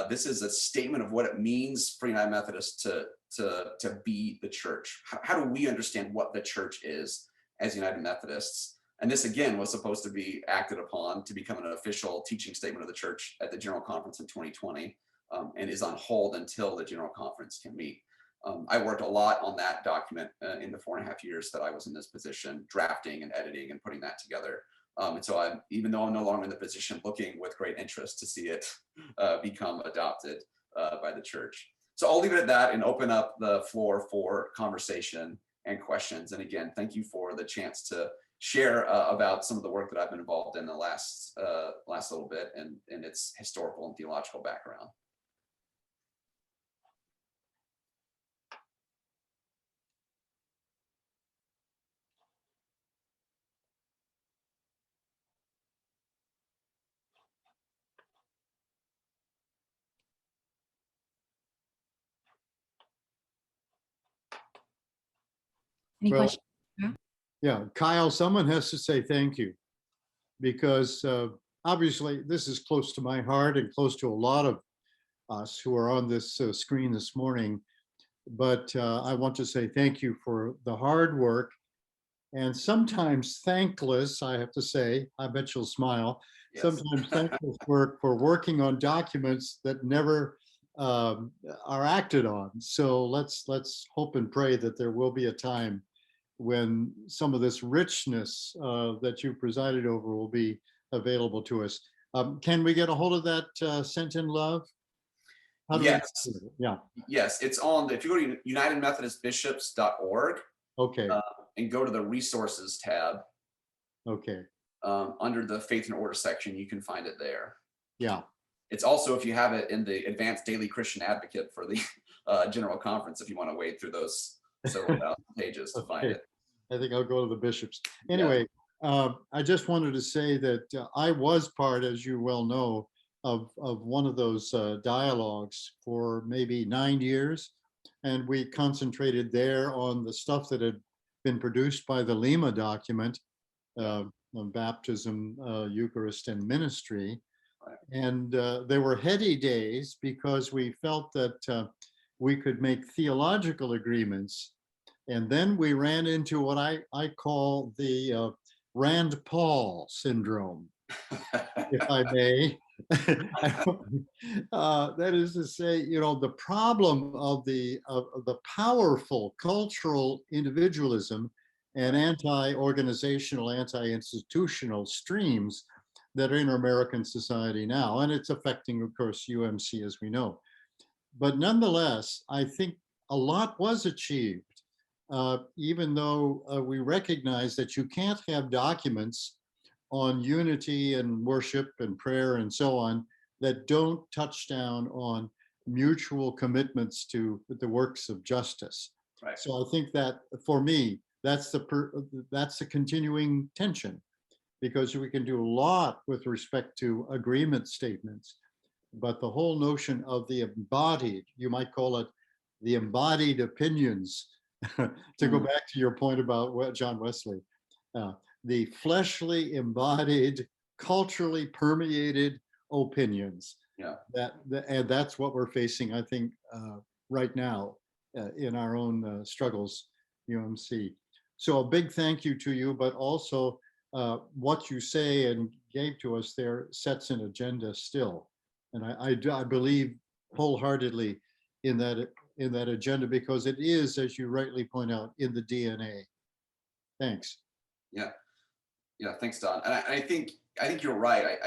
Speaker 2: This is a statement of what it means for United Methodists to be the church. How do we understand what the church is as United Methodists? And this, again, was supposed to be acted upon to become an official teaching statement of the church at the General Conference in 2020, and is on hold until the General Conference can meet. I worked a lot on that document in the 4.5 years that I was in this position, drafting and editing and putting that together. And so even though I'm no longer in the position, looking with great interest to see it become adopted by the church. So I'll leave it at that and open up the floor for conversation and questions. And again, thank you for the chance to share about some of the work that I've been involved in the last little bit and its historical and theological background.
Speaker 1: Any
Speaker 3: Well,
Speaker 1: questions?
Speaker 3: Yeah, Kyle, someone has to say thank you, because obviously this is close to my heart and close to a lot of us who are on this screen this morning. But I want to say thank you for the hard work and sometimes thankless, I have to say, I bet you'll smile,
Speaker 2: Yes.
Speaker 3: sometimes thankless work for working on documents that never are acted on. So let's hope and pray that there will be a time when some of this richness that you presided over will be available to us. Can we get a hold of that Sent in Love? How do we
Speaker 2: Yes.
Speaker 3: do it? Yeah.
Speaker 2: Yes, it's on. If you go to unitedmethodistbishops.org
Speaker 3: Okay.
Speaker 2: and go to the resources tab
Speaker 3: Okay.
Speaker 2: under the Faith and Order section, you can find it there.
Speaker 3: Yeah.
Speaker 2: It's also, if you have it in the Advanced Daily Christian Advocate for the General Conference, if you want to wade through those several thousand pages to find
Speaker 3: Okay.
Speaker 2: it.
Speaker 3: I think I'll go to the bishops. Anyway, I just wanted to say that I was part, as you well know, of one of those dialogues for maybe 9 years. And we concentrated there on the stuff that had been produced by the Lima document, on baptism, Eucharist, and ministry.
Speaker 2: Right.
Speaker 3: And they were heady days because we felt that we could make theological agreements. And then we ran into what I call the Rand Paul syndrome, if I may. That is to say, you know, the problem of the powerful cultural individualism and anti-organizational, anti-institutional streams that are in American society now. And it's affecting, of course, UMC, as we know. But nonetheless, I think a lot was achieved. Even though we recognize that you can't have documents on unity and worship and prayer and so on that don't touch down on mutual commitments to the works of justice.
Speaker 2: Right.
Speaker 3: So I think that for me, that's the continuing tension, because we can do a lot with respect to agreement statements, but the whole notion of the embodied, you might call it the embodied opinions, to go back to your point about John Wesley, the fleshly embodied, culturally permeated opinions.
Speaker 2: Yeah.
Speaker 3: And that's what we're facing, I think, right now in our own struggles, UMC. So a big thank you to you, but also what you say and gave to us there sets an agenda still. And I believe wholeheartedly in that agenda, because it is, as you rightly point out, in the DNA. Thanks.
Speaker 2: Yeah, thanks, Don. And I think you're right.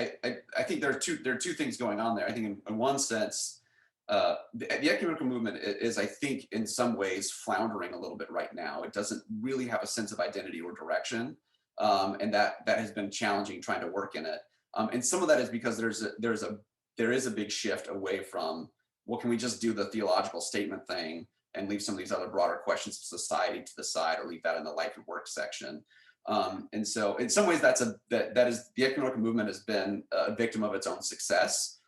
Speaker 2: I think there are two things going on there. I think in one sense, the ecumenical movement is, I think, in some ways floundering a little bit right now. It doesn't really have a sense of identity or direction, and that has been challenging trying to work in it. And some of that is because there is a big shift away from, well, can we just do the theological statement thing and leave some of these other broader questions of society to the side, or leave that in the life and work section? And so in some ways that is the ecumenical movement has been a victim of its own success,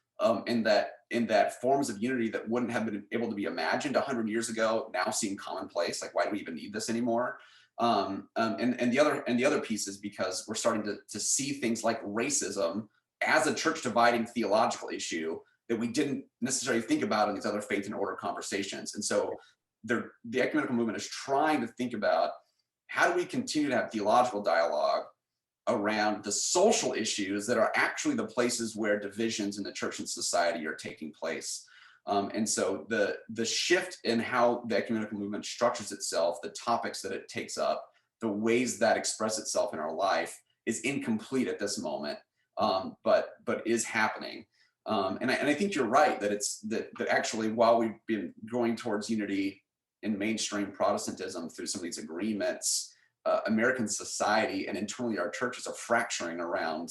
Speaker 2: in that forms of unity that wouldn't have been able to be imagined 100 years ago now seem commonplace. Like, why do we even need this anymore? And the other piece is because we're starting to see things like racism as a church dividing theological issue that we didn't necessarily think about in these other faith and order conversations. And so the ecumenical movement is trying to think about, how do we continue to have theological dialogue around the social issues that are actually the places where divisions in the church and society are taking place. And so the shift in how the ecumenical movement structures itself, the topics that it takes up, the ways that express itself in our life is incomplete at this moment, but is happening. And I think you're right that that actually, while we've been going towards unity in mainstream Protestantism through some of these agreements, American society and internally our churches are fracturing around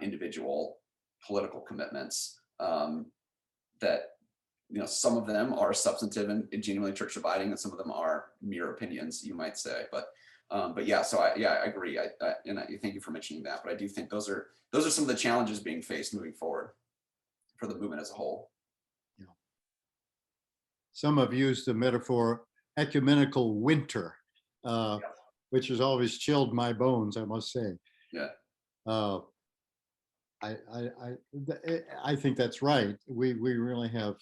Speaker 2: individual political commitments. That, some of them are substantive and genuinely church dividing, and some of them are mere opinions, you might say. But yeah, so I agree. And thank you for mentioning that. But I do think those are some of the challenges being faced moving forward for the movement as a whole.
Speaker 3: Yeah. Some have used the metaphor ecumenical winter, which has always chilled my bones, I must say.
Speaker 2: Yeah.
Speaker 3: I think that's right. We really have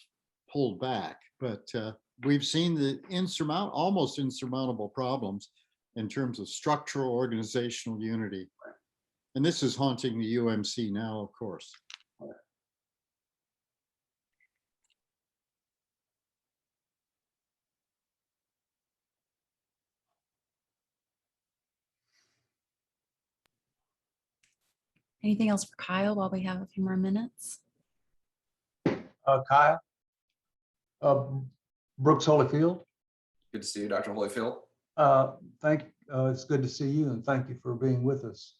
Speaker 3: pulled back, but we've seen the almost insurmountable problems in terms of structural organizational unity. And this is haunting the UMC now, of course.
Speaker 1: Anything else for Kyle while we have a few more minutes?
Speaker 4: Kyle, Brooks Holyfield.
Speaker 2: Good to see you, Dr. Holyfield.
Speaker 4: It's good to see you, and thank you for being with us.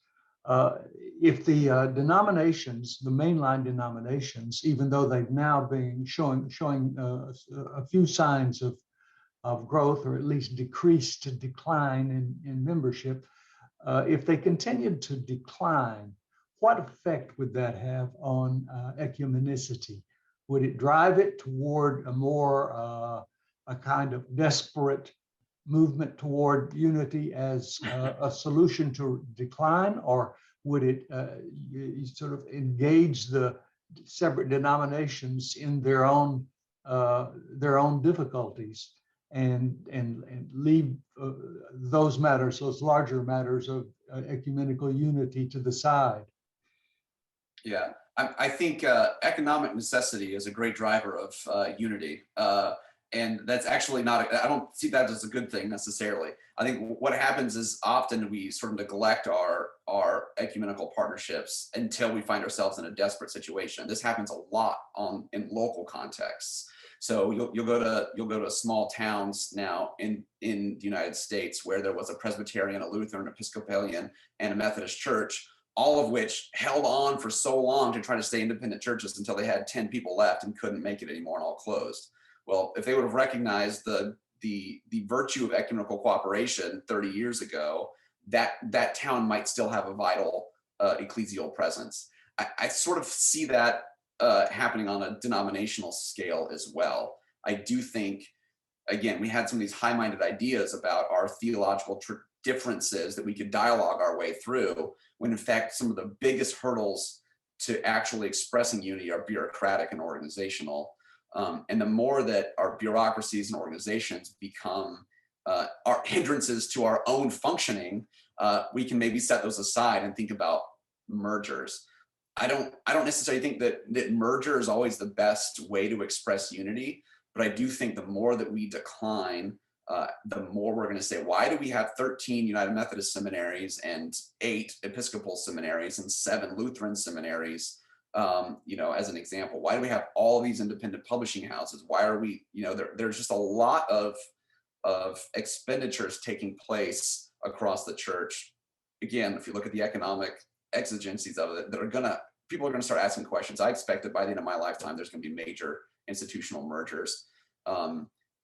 Speaker 4: If the denominations, the mainline denominations, even though they've now been showing a few signs of growth, or at least decline in membership, if they continued to decline, what effect would that have on ecumenicity? Would it drive it toward a more a kind of desperate movement toward unity as a solution to decline, or would it sort of engage the separate denominations in their own difficulties and leave those larger matters of ecumenical unity to the side?
Speaker 2: Yeah, I think economic necessity is a great driver of unity. And that's actually I don't see that as a good thing necessarily. I think what happens is often we sort of neglect our ecumenical partnerships until we find ourselves in a desperate situation. This happens a lot in local contexts. So you'll go to small towns now in the United States where there was a Presbyterian, a Lutheran, Episcopalian, and a Methodist church, all of which held on for so long to try to stay independent churches until they had 10 people left and couldn't make it anymore and all closed. Well, if they would have recognized the virtue of ecumenical cooperation 30 years ago, that town might still have a vital ecclesial presence. I sort of see that happening on a denominational scale as well. I do think, again, we had some of these high-minded ideas about our theological differences that we could dialogue our way through, when in fact some of the biggest hurdles to actually expressing unity are bureaucratic and organizational. And the more that our bureaucracies and organizations become our hindrances to our own functioning, we can maybe set those aside and think about mergers. I don't necessarily think that merger is always the best way to express unity, but I do think the more that we decline, the more we're going to say, why do we have 13 United Methodist seminaries and 8 Episcopal seminaries and 7 Lutheran seminaries? As an example, why do we have all these independent publishing houses? Why are we, there's just a lot of expenditures taking place across the church. Again, if you look at the economic exigencies of it, people are going to start asking questions. I expect that by the end of my lifetime, there's going to be major institutional mergers.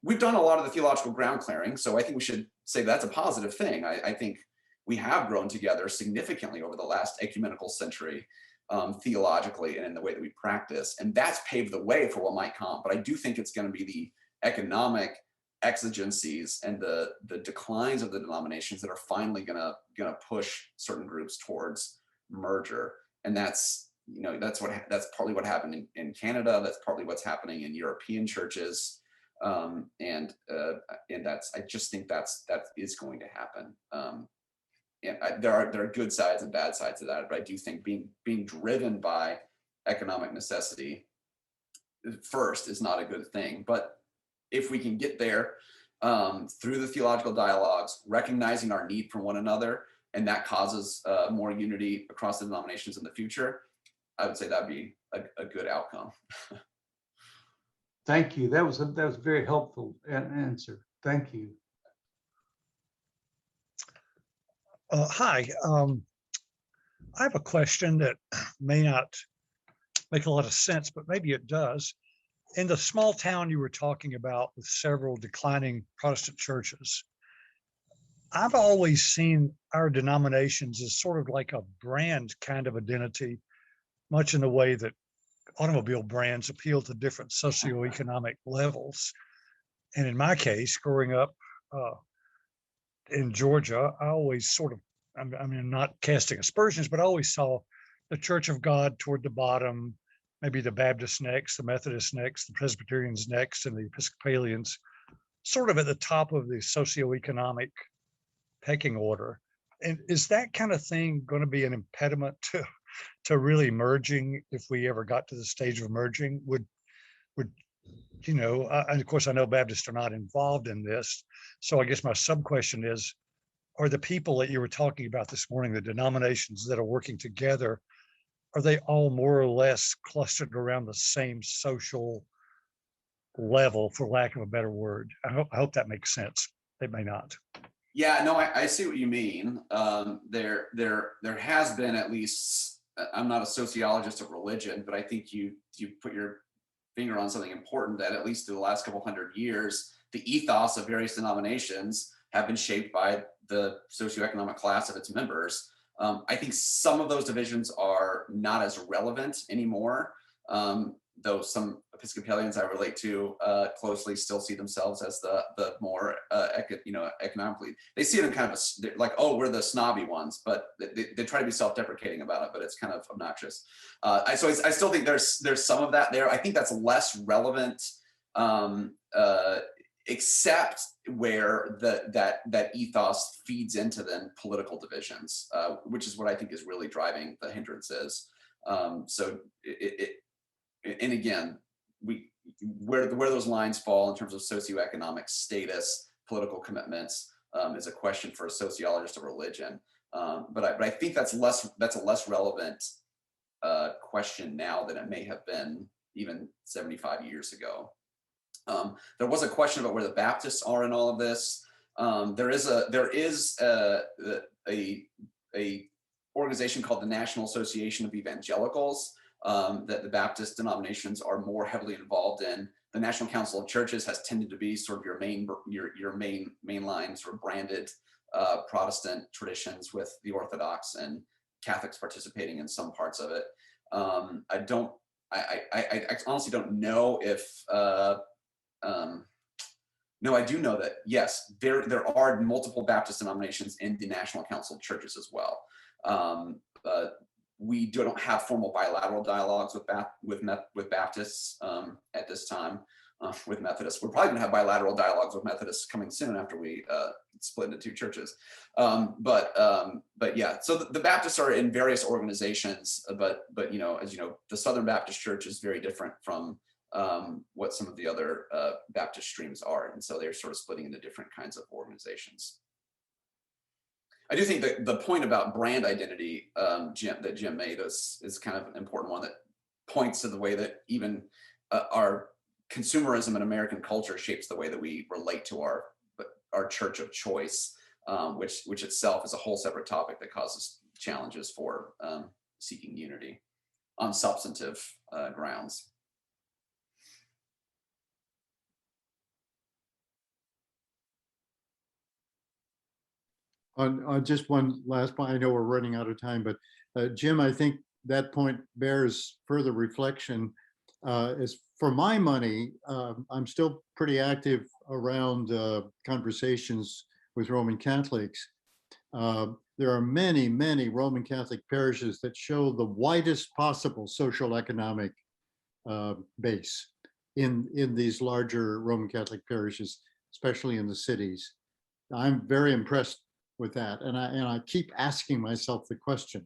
Speaker 2: We've done a lot of the theological ground clearing, so I think we should say that's a positive thing. I think we have grown together significantly over the last ecumenical century, theologically and in the way that we practice, and that's paved the way for what might come. But I do think it's going to be the economic exigencies and the declines of the denominations that are finally going to push certain groups towards merger, and that's that's partly what happened in Canada. That's partly what's happening in European churches. And I just think that is going to happen. And there are good sides and bad sides to that, but I do think being driven by economic necessity first is not a good thing. But if we can get there through the theological dialogues, recognizing our need for one another, and that causes more unity across the denominations in the future, I would say that'd be a good outcome.
Speaker 4: Thank you. That was a very helpful answer. Thank you.
Speaker 5: Hi. I have a question that may not make a lot of sense, but maybe it does. In the small town you were talking about with several declining Protestant churches, I've always seen our denominations as sort of like a brand kind of identity, much in the way that automobile brands appeal to different socioeconomic levels. And in my case, growing up in Georgia, I always sort of, I mean, not casting aspersions, but I always saw the Church of God toward the bottom, maybe the Baptists next, the Methodists next, the Presbyterians next, and the Episcopalians sort of at the top of the socioeconomic pecking order. And is that kind of thing going to be an impediment to really merging if we ever got to the stage of merging? Would and of course I know Baptists are not involved in this, so I guess my sub question is, are the people that you were talking about this morning, the denominations that are working together, are they all more or less clustered around the same social level, for lack of a better word? I hope that makes sense. It may not.
Speaker 2: Yeah, no, I see what you mean. There has been, at least, I'm not a sociologist of religion, but I think you put your finger on something important, that at least through the last couple hundred years, the ethos of various denominations have been shaped by the socioeconomic class of its members. I think some of those divisions are not as relevant anymore, though some Episcopalians I relate to closely still see themselves as the more economically. They see it in kind of like, oh, we're the snobby ones, but they try to be self-deprecating about it, but it's kind of obnoxious. So I still think there's some of that there. I think that's less relevant, except where that ethos feeds into then political divisions, which is what I think is really driving the hindrances. So and again, where those lines fall in terms of socioeconomic status, political commitments, is a question for a sociologist of religion. But I think that's a less relevant question now than it may have been even 75 years ago. There was a question about where the Baptists are in all of this. There is a organization called the National Association of Evangelicals that the Baptist denominations are more heavily involved in. The National Council of Churches has tended to be sort of your mainline sort of branded Protestant traditions, with the Orthodox and Catholics participating in some parts of it. I honestly don't know if no, I do know that, yes, there are multiple Baptist denominations in the National Council of Churches as well. We don't have formal bilateral dialogues with Baptists at this time. With Methodists, we're probably going to have bilateral dialogues with Methodists coming soon after we split into two churches. But yeah, so the Baptists are in various organizations, but as you know, the Southern Baptist Church is very different from what some of the other Baptist streams are, and so they're sort of splitting into different kinds of organizations. I do think that the point about brand identity, Jim made is kind of an important one that points to the way that even our consumerism in American culture shapes the way that we relate to our church of choice, which itself is a whole separate topic that causes challenges for seeking unity on substantive grounds.
Speaker 3: On just one last point, I know we're running out of time, but Jim, I think that point bears further reflection. As for my money, I'm still pretty active around conversations with Roman Catholics. There are many, many Roman Catholic parishes that show the widest possible social economic base in these larger Roman Catholic parishes, especially in the cities. I'm very impressed with that. And I keep asking myself the question,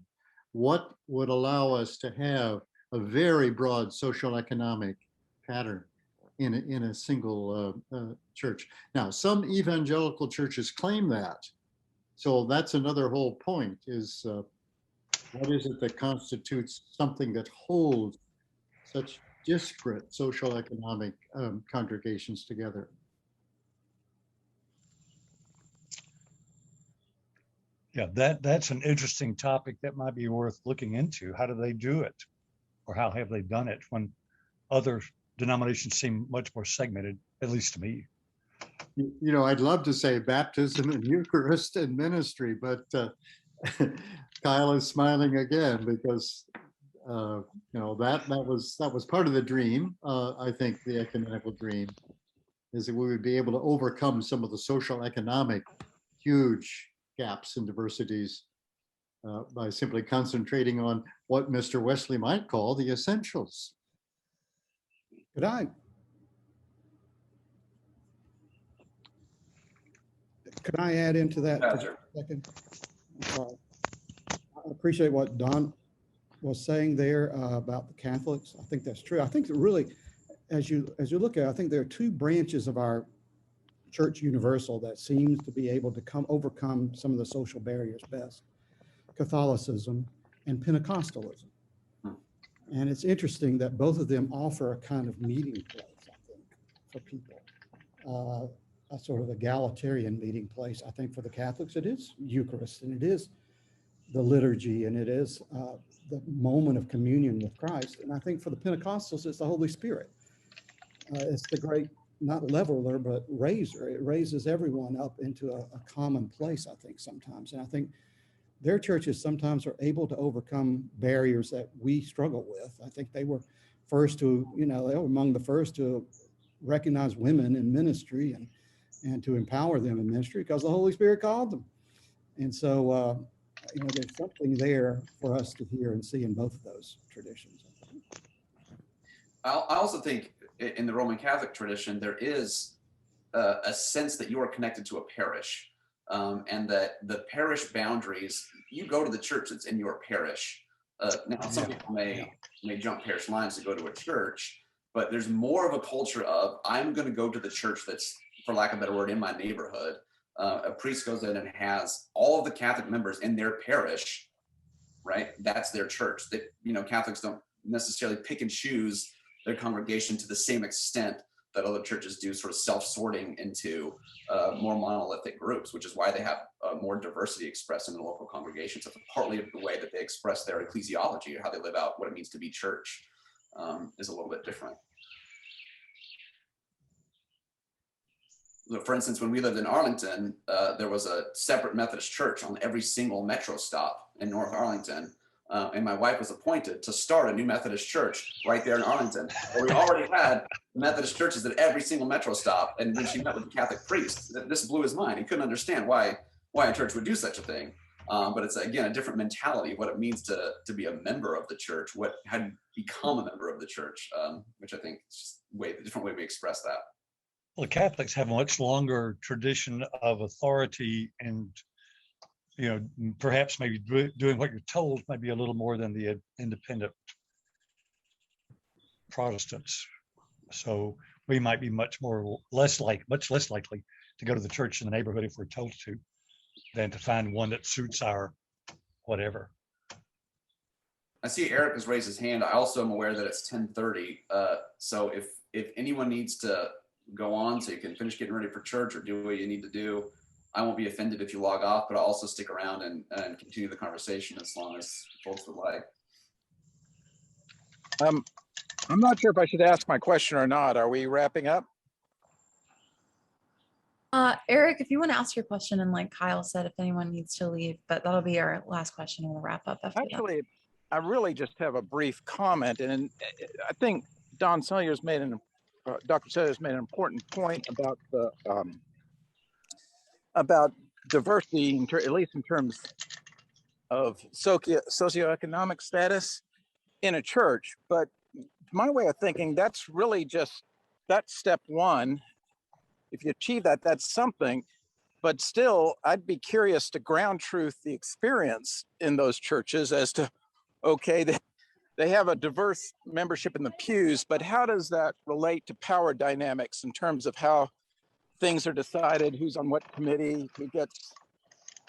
Speaker 3: what would allow us to have a very broad social economic pattern in a single church? Now, some evangelical churches claim that. So that's another whole point, is what is it that constitutes something that holds such disparate social economic congregations together?
Speaker 5: Yeah, that's an interesting topic that might be worth looking into. How do they do it? Or how have they done it when other denominations seem much more segmented, at least to me?
Speaker 3: You know, I'd love to say baptism and Eucharist and ministry, but Kyle is smiling again because you know, that was part of the dream. I think the ecumenical dream is that we would be able to overcome some of the social economic huge gaps and diversities by simply concentrating on what Mr. Wesley might call the essentials.
Speaker 6: Could I add into that for
Speaker 2: Pastor.
Speaker 6: a second? I'm sorry. I appreciate what Don was saying there about the Catholics. I think that's true. I think that really, as you look at it, I think there are two branches of our church universal that seems to be able to overcome some of the social barriers best: Catholicism and Pentecostalism. And it's interesting that both of them offer a kind of meeting place, I think, for people. A sort of egalitarian meeting place. I think for the Catholics, it is Eucharist, and it is the liturgy, and it is the moment of communion with Christ. And I think for the Pentecostals, it's the Holy Spirit. It's the great, not leveler, but raiser. It raises everyone up into a common place, I think, sometimes. And I think their churches sometimes are able to overcome barriers that we struggle with. I think they were first to, they were among the first to recognize women in ministry and to empower them in ministry because the Holy Spirit called them. And so, there's something there for us to hear and see in both of those traditions.
Speaker 2: I also think in the Roman Catholic tradition, there is a sense that you are connected to a parish, and that the parish boundaries, you go to the church that's in your parish. Now, some people may jump parish lines to go to a church, but there's more of a culture of, I'm going to go to the church that's, for lack of a better word, in my neighborhood. A priest goes in and has all of the Catholic members in their parish, right? That's their church. That, Catholics don't necessarily pick and choose their congregation to the same extent that other churches do, sort of self-sorting into more monolithic groups, which is why they have more diversity expressed in the local congregations. It's partly of the way that they express their ecclesiology, or how they live out what it means to be church, is a little bit different. For instance, when we lived in Arlington, there was a separate Methodist church on every single metro stop in North Arlington. And my wife was appointed to start a new Methodist church right there in Arlington. But we already had Methodist churches at every single metro stop. And when she met with the Catholic priest, this blew his mind. He couldn't understand why a church would do such a thing. But it's, again, a different mentality of what it means to be a member of the church, how to become a member of the church, which I think is just a different way we express that.
Speaker 5: Well, Catholics have a much longer tradition of authority and, perhaps maybe doing what you're told, maybe a little more than the independent Protestants. So we might be much less likely to go to the church in the neighborhood if we're told to, than to find one that suits our whatever.
Speaker 2: I see Eric has raised his hand. I also am aware that it's 10:30. So if anyone needs to go on so you can finish getting ready for church or do what you need to do, I won't be offended if you log off, but I'll also stick around and continue the conversation as long as folks would like.
Speaker 7: I'm not sure if I should ask my question or not. Are we wrapping up?
Speaker 1: Eric, if you want to ask your question, and like Kyle said, if anyone needs to leave, but that'll be our last question and we'll wrap up after
Speaker 7: Actually, I really just have a brief comment, and I think Dr. Salyer's made an important point about diversity, at least in terms of socioeconomic status in a church. But my way of thinking, that's really that's step one. If you achieve that, that's something. But still, I'd be curious to ground truth the experience in those churches as to, okay, they have a diverse membership in the pews, but how does that relate to power dynamics in terms of how things are decided, who's on what committee, who gets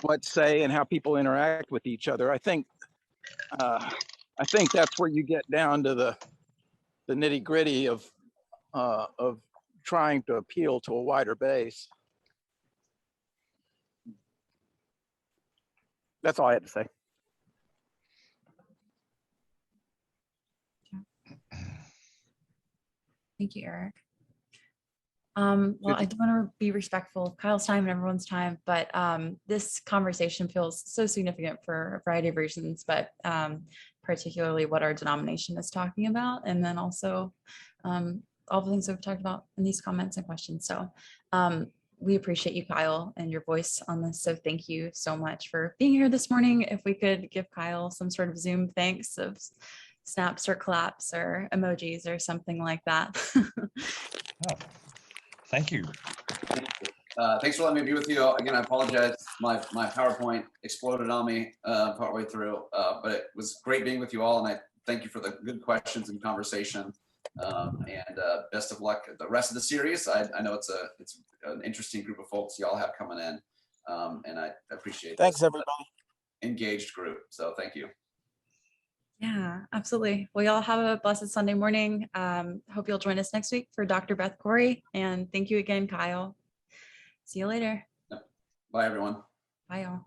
Speaker 7: what say, and how people interact with each other? I think that's where you get down to the nitty gritty of trying to appeal to a wider base. That's all I had to say.
Speaker 1: Thank you, Eric. Well, I do want to be respectful of Kyle's time and everyone's time, but this conversation feels so significant for a variety of reasons, but particularly what our denomination is talking about, and then also all the things that we've talked about in these comments and questions. So we appreciate you, Kyle, and your voice on this. So thank you so much for being here this morning. If we could give Kyle some sort of Zoom thanks of snaps or claps or emojis or something like that.
Speaker 5: Oh, thank you.
Speaker 2: Thanks for letting me be with you. Again, I apologize. My PowerPoint exploded on me partway through, but it was great being with you all, and I thank you for the good questions and conversation. And best of luck the rest of the series. I know it's an interesting group of folks y'all have coming in, and I appreciate.
Speaker 7: Thanks, everybody.
Speaker 2: Engaged group. So thank you.
Speaker 1: Yeah, absolutely. Well, y'all have a blessed Sunday morning. Hope you'll join us next week for Dr. Beth Corey. And thank you again, Kyle. See you later.
Speaker 2: Bye, everyone.
Speaker 1: Bye, y'all.